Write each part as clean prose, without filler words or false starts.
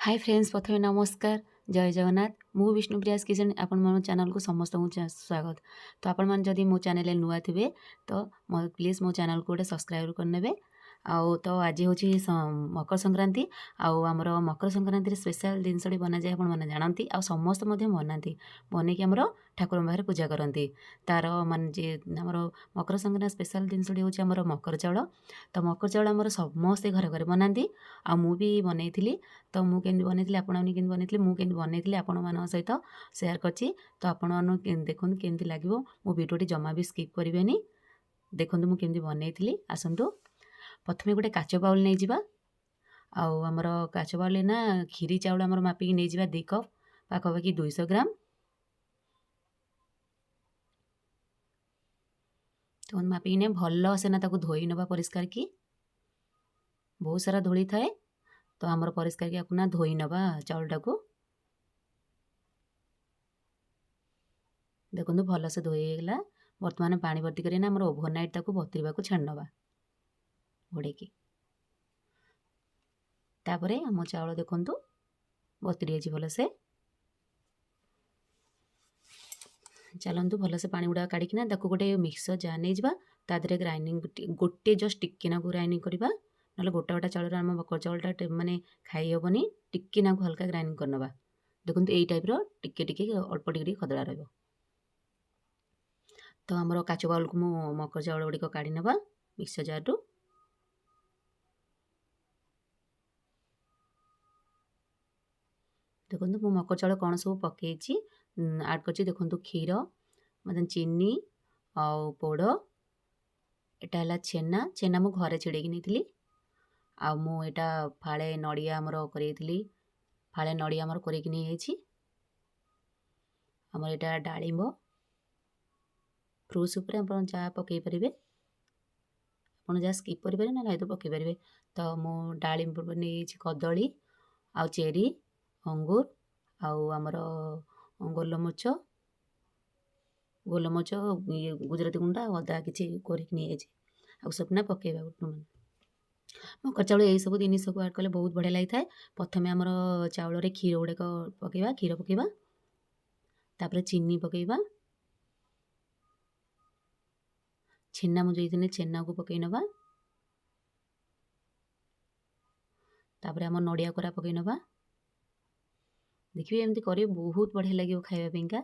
Hi friends प्रथमे नमस्कार जय जगन्नाथ मु विष्णुप्रियास किचन आपण मन चैनल को समस्त स्वागत। तो आपण मन जदि मो चैनल नुआ थे तो प्लीज मो चैनल को गोटे सब्सक्राइब करने। आउ तो आज हूँ मकर संक्रांति आमर मकर संक्रांति स्पेशल जिनसटी बना जाए आपने जानती आ समस्त बनाती बनई आमर ठाकुर बाहर पूजा करती तार मान जे आमर मकर संक्रांति स्पेशल जिनसटी हूँ आमर मकर चाउल। तो मकर चाउल आमर समस्ते घर घर बनाती आ मु भी बनई तो मुझे बनई आपने बनई मुझे बनई आपण मान सहित सेयार करची। तो आपण देखो केमती लगे मो भिडियोटी जमा भी स्किप करेनि देखो मुझे बनई आसतु। प्रथमे गोटे काच बाउल नहीं जावा आमर काच बाउल ना खीरी चाउल आमर मापिकी नहीं जावा 2 कप पाखापाखि 200 ग्राम। तो मापिकी ने भल से ना ताको धोई नवा परिष्कार की बहुत सारा धूली थाए तो आमर परिष्कार की आपना धोई नवा चाउलटा को देखो भल से धोईगला। बर्तमान पानी भर्ती करना आमर ओभरनाइट ताको बतुरवा को छाड़ नवा घोड़े तापरे आम चाउल देखु बतुरी आज भलसे चलतु भलसे पानी गुड़ा काढ़िकिना गोटे मिक्सर जार नहीं जावा तादे ग्राइंडिंग गोटे जस्ट टिके ग्राइंडिंग करवा ना गोटा गोटा चाउल आम मकर चाउलटा माने खाई हेनी टिके हल्का ग्राइंडिंग करनवा। देखो यही टाइप टिके टिके अल्प टिके खदड़ा रहा। तो आमर काच बाउल को मु मकर चाउल गुड़िक काढ़ी नवा मिक्सर जार रु। देखो मु मकर चाउल कौन सब पकई आड कर देखो क्षीर मतलब चीनी आउ पोड़ एटा है छेना छेना मु घरे छिड़ेकी नहीं आटा फाड़े नड़िया आमर करी फाड़े नड़िया आमर करके नहीं आमर एटा डालिंब फ्रूट्स उपर आप जहाँ पकई पारे आप जहाँ स्किप करेंगे ना नहीं तो पकई पारे। तो मु डालिंब नहीं कदली आ चेरी अंगूर आमर गोलमरीच ये गुजराती गुंडा अदा किसी नहीं सबना पकेबा मकर चाउल यही सब जिन सब आड कले बहुत बढ़िया लगी था। प्रथम आमर चाउल क्षीर गुड़ाक पकेबा क्षीर पकेबा तापर चीनी पकेबा छेना मुझे छेना को पकई नवा तापर आम नड़िया कोरा पकई नवा। देखिए एमती कर बहुत बढ़िया लगे खावापा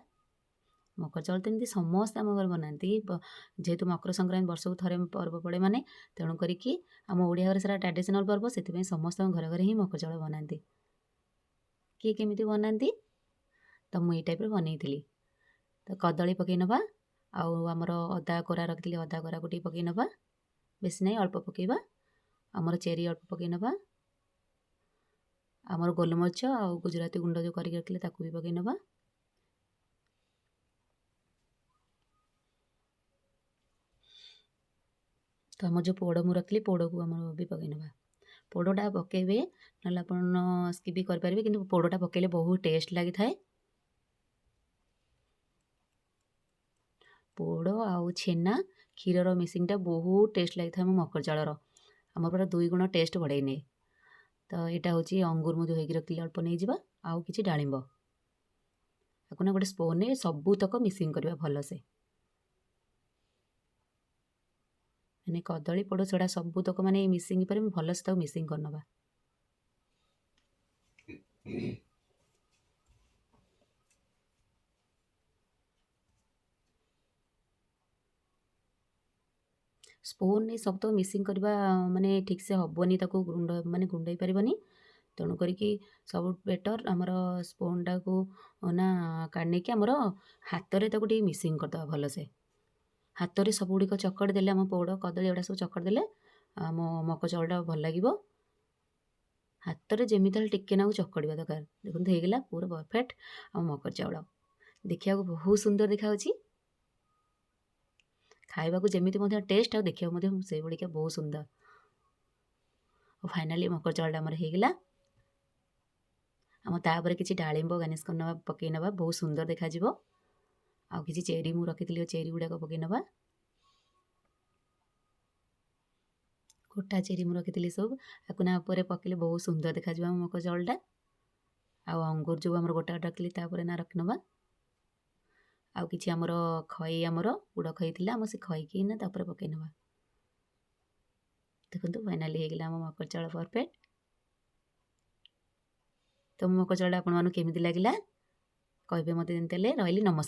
मकर चाउल तो एमती समस्त आम घर बनाती जेहेतु मकर संक्रांति वर्ष को थे पर्व पड़े माने तेणु करिकी आम ओडिया घर सारा ट्रेडिशनल पर्व से समस्त घर घर ही मकर चाउल बनाती किए केमी बनाती। तो मुझे टाइप बनई तो कदली पकई नवा आमर अदा कोरा रखी अदा कोरा को पकई नवा बेस नहीं अल्प पकेबा आमर चेरी अल्प पकई नवा आमर गोलमरीच आ गुजराती गुंड जो करके रखिले ताकू भी पकई नवा। तो आम जो पोड़ मु रखी पोड़ को आम भी पकई नवा पोड़टा पकेबे ना आप स्किप भी करेंगे कि पोड़टा पकेले बहुत टेस्ट लगी थाए। पोड़ आउ छेना क्षीर मिसिंगटा बहुत टेस्ट लगी था मकर चाउलर आम पूरा 2 गुण टेस्ट बढ़ाई नहीं। तो यहाँ हूँ अंगूर मुझे धोईकी रखी अल्प नहीं जावा आउ कि डालिंब आपको ना गोटे स्पून सबूतक मिसिंग करवा भलसे मैंने कदली पोड़ से सबूतक माने मिसिंग पर भलसे मिसिंग करनवा। स्पून नहीं सब तो मिसिंग करवा माने ठीक से हेनी गुंड माने गुंडई पारनी तेणु करिकी सब बेटर आमर स्पूनटा को ना काढ़ी आमर हाथ में मिसिंग करदे भलसे हाथ में सब गुड़िक चकड़ देले आम पोड़ कदली एगुड़ा सब चकड़ देले आम मकर चाउलटा भल लगे हाथ में जमी टिके ना चकड़ा दरकार। देखो होगा पूरा परफेक्ट आम मकर चाउल देखा बहुत सुंदर देखा खाइबा जमी टेस्ट आ देखा से भाई बहुत सुंदर और फाइनाली मकर चाउल आमर होगा आम तापर किसी डालिंब गार्निश करना पकई नवा बहुत सुंदर देखा आ किसी चेरी मु रखी चेरी गुड़ाक पकई नवा गोटा चेरी मु रखी सब आपको ना पकड़े बहुत सुंदर देखा मकर चाउलटा। आउ अंगूर जो आमर गोटा गोटा रखली तापर ना रखिनवा आउ किछि आमर खई आमर गुड़ खई थिला आम से खई कि ना तापर पकई नवा देखंतु फाइनली हे गेला आम मकर चाउल परफेक्ट। तो मकर चाउल आपण मानु केमिति लागिला कहबे मते जेंते ले रहिली नमस्कार।